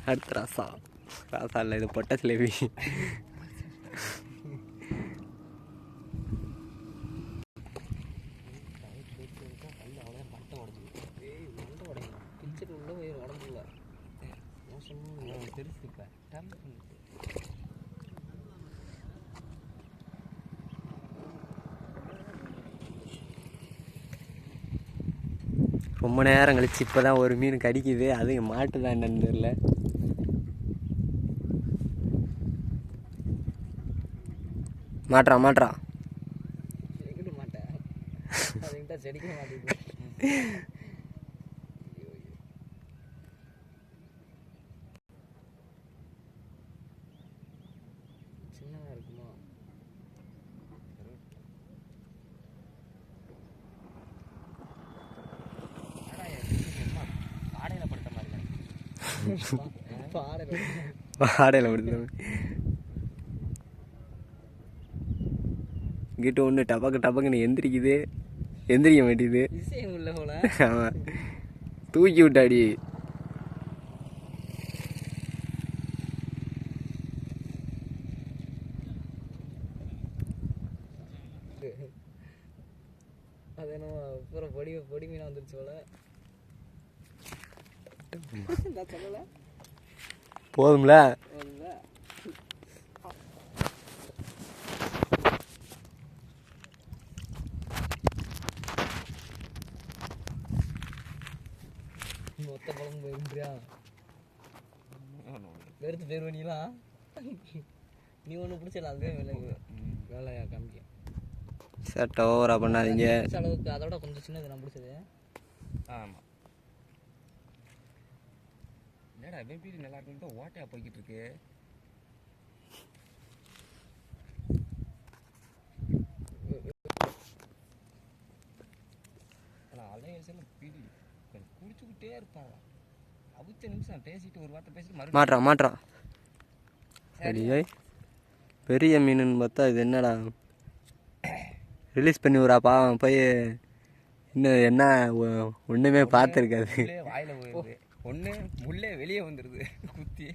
அடுத்த ராசா இல்லை, இது பொட்ட சிலேபி. ரொம்ப நேரம் கழிச்சு இப்போ தான் ஒரு மீன் கடிக்குது. அது மாட்டு தான் என்னன்னு தெரியல. மாட்டுறா மாட்டேன் செடிக்க மாட்டேங்குது. சின்னதாக இருக்குமா? பாடையில் படுத்த மாதிரி பாடையில் படுத்த கிட்ட ஒன்று டபக்குன்னு எந்திரிக்குது, எந்திரிக்க மாட்டேங்குது. ஆமாம், தூக்கி விட்டாடி. அது என்ன பூரா பொடி மீனாக வந்துருச்சு போல. சொல்லலை போதும்ல. மொத்த பழம் போயிருந்தியா? வெறுத்து போயிருவீங்களா? நீ ஒன்று பிடிச்சல, அதுவே வேலையா காமிக்க. சட்டை ஓவரா பண்ணாதீங்க. அளவுக்கு அதோட கொஞ்சம் சின்னது நான் பிடிச்சது. ஆமாம். என்னடா எப்படி நல்லா இருக்குன்னு ஓட்டையா போய்கிட்டு இருக்கு. குடிச்சுக்கிட்டே இருப்பாங்க. அவுச்ச நிமிஷம் பேசிட்டு ஒரு வார்த்தை பேசிட்டு மாட்டுறான். சரி, பெரிய மீனுன்னு பார்த்தா இது என்னடா ரிலீஸ் பண்ணி விட்றா பாவம். போய் இன்னும் என்ன ஒன்றுமே பார்த்துருக்காது. வாயில் போயிடுது, ஒன்று முள்ளே வெளியே வந்துடுது குத்தி.